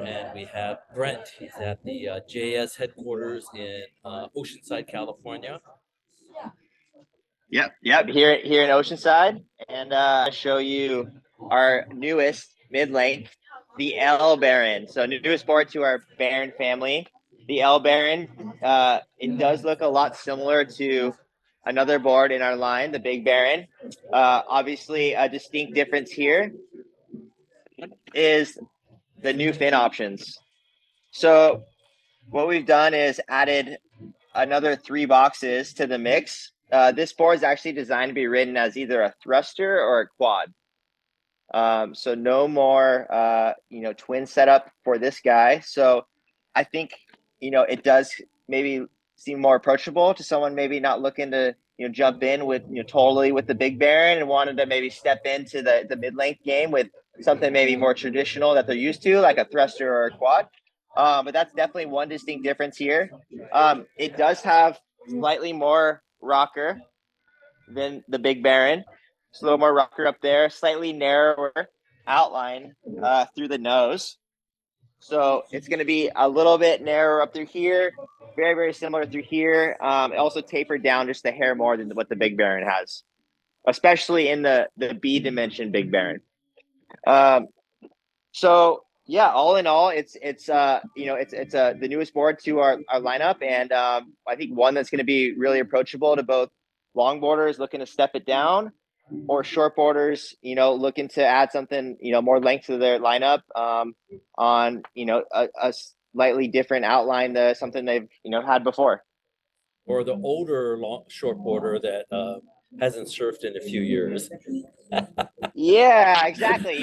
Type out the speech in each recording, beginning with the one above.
and we have Brent. He's at the JS headquarters in Oceanside, California. Yep. Here in Oceanside, and show you our newest mid length, the L Baron. So newest board to our Baron family, the L Baron. It does look a lot similar to another board in our line, the Big Baron. Obviously, a distinct difference here is the new fin options. So what we've done is added another 3 boxes to the mix. This board is actually designed to be ridden as either a thruster or a quad. So no more, twin setup for this guy. So I think, it does maybe seem more approachable to someone maybe not looking to, jump in with, totally with the Big Baron and wanted to maybe step into the mid-length game with something maybe more traditional that they're used to, like a thruster or a quad. But that's definitely one distinct difference here. It does have slightly more rocker than the Big Baron. It's a little more rocker up there, slightly narrower outline through the nose. So it's going to be a little bit narrower up through here, very, very similar through here. It also tapered down just a hair more than what the Big Baron has, especially in the B dimension Big Baron. So yeah, all in all, it's the newest board to our lineup, and I think one that's going to be really approachable to both longboarders looking to step it down, or shortboarders, looking to add something, more length to their lineup, on a slightly different outline to something they've had before. Or the older shortboarder that hasn't surfed in a few years. Yeah, exactly.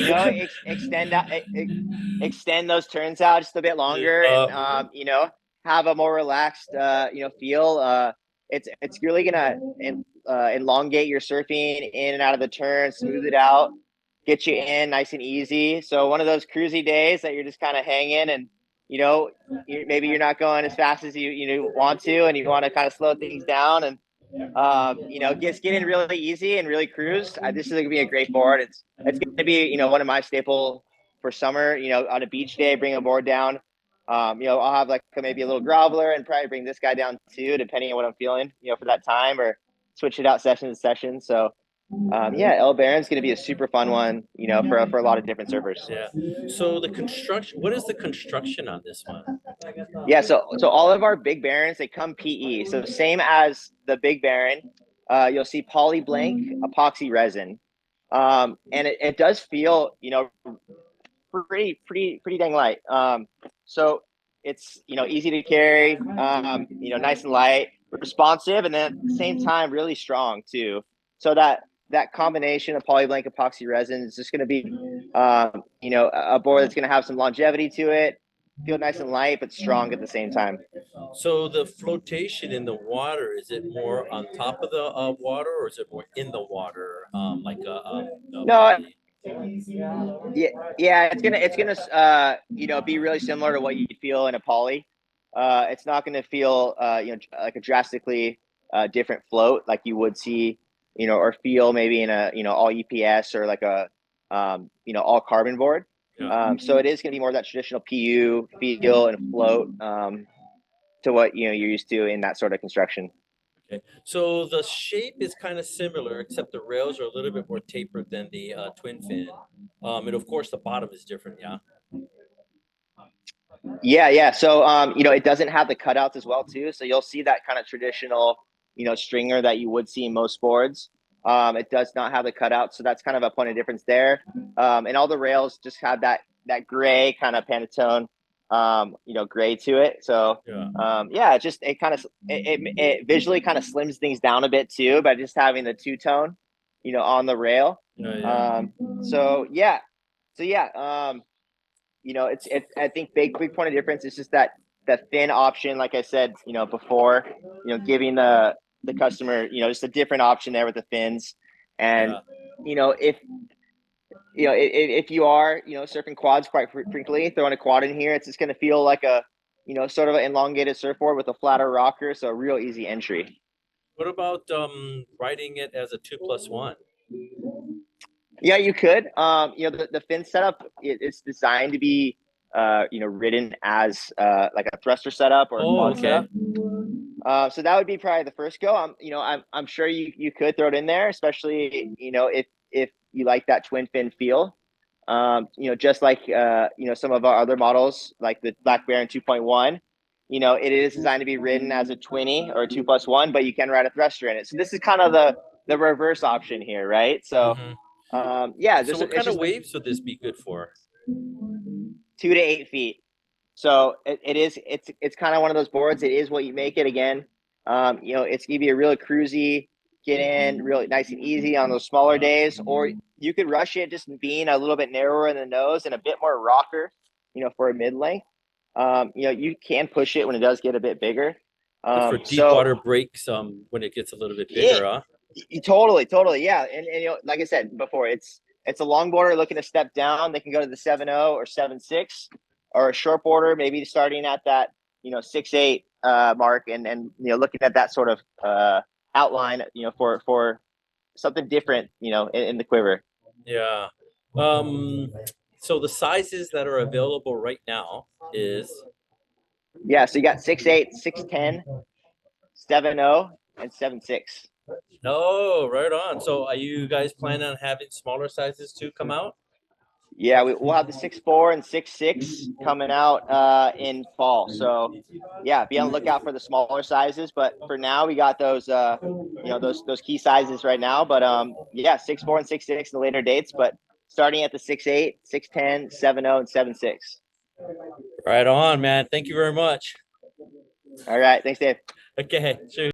Extend those turns out just a bit longer, and have a more relaxed feel. It's really gonna elongate your surfing in and out of the turn, smooth it out, get you in nice and easy. So one of those cruisy days that you're just kind of hanging, and maybe you're not going as fast as you want to, and you want to kind of slow things down, and just get in really easy and really cruise. This is gonna be a great board. It's gonna be one of my staple for summer. On a beach day, bring a board down. I'll have like maybe a little groveler and probably bring this guy down too, depending on what I'm feeling, for that time, or switch it out session to session. So El Baron's going to be a super fun one, for a lot of different surfers. Yeah. So the construction, what is the construction on this one? Yeah, so all of our Big Barons, they come PE. So same as the Big Baron, you'll see poly blank epoxy resin. And it does feel, pretty dang light. So it's, easy to carry, nice and light, responsive, and then at the same time, really strong too. So that combination of polyblank epoxy resin is just going to be, a board that's going to have some longevity to it, feel nice and light, but strong at the same time. So the flotation in the water, is it more on top of the water, or is it more in the water, like No, yeah, it's gonna be really similar to what you'd feel in a poly. It's not gonna feel like a drastically different float like you would see, or feel maybe in a all EPS, or like a all carbon board. Yeah. So it is gonna be more of that traditional PU feel and float, to what you're used to in that sort of construction. Okay. So the shape is kind of similar, except the rails are a little bit more tapered than the twin fin. And of course the bottom is different. Yeah. Yeah. So it doesn't have the cutouts as well too. So you'll see that kind of traditional, stringer that you would see in most boards. It does not have the cutouts, so that's kind of a point of difference there. And all the rails just have that gray kind of Pantone, gray to it. So it visually kind of slims things down a bit too by just having the two-tone, on the rail. Yeah. It's I think big point of difference is just that fin option, like I said, before, giving the customer, just a different option there with the fins. And if you are, surfing quads quite frequently, throwing a quad in here, it's just going to feel like a, sort of an elongated surfboard with a flatter rocker. So a real easy entry. What about riding it as a 2+1? Yeah, you could. The fin setup, it's designed to be ridden as like a thruster setup or a Oh, quad okay. setup. So that would be probably the first go. I'm sure you could throw it in there, especially if you like that twin fin feel. Just like some of our other models, like the Black Baron 2.1. It is designed to be ridden as a 20 or a 2+1, but you can ride a thruster in it. So this is kind of the reverse option here, right? So Hmm. yeah, So what it's kind of just waves would this be good for? 2 to 8 feet. So it's kind of one of those boards. It is what you make it again. It's gonna be a really cruisy, get in really nice and easy on those smaller days, or you could rush it just being a little bit narrower in the nose and a bit more rocker, for a mid length. You can push it when it does get a bit bigger. Good for deep So water breaks when it gets a little bit yeah, bigger, huh? totally, yeah. And like I said before, it's a longboarder looking to step down. They can go to the 7.0 or 7.6, or a shortboarder maybe starting at that 6.8 mark, and looking at that sort of outline for something different in the quiver. Yeah. Um, so the sizes that are available right now is Yeah, so you got 6.8, 6.10, 7.0, and 7.6. oh, right on. So are you guys planning on having smaller sizes to come out? Yeah, we'll have the 6.4 and 6.6 coming out in fall. So yeah, be on the lookout for the smaller sizes. But for now, we got those those key sizes right now. But yeah, 6.4 and 6.6 in the later dates. But starting at the 6.8, 6.10, 7.0, and 7.6. Right on, man. Thank you very much. All right, thanks, Dave. Okay, sure.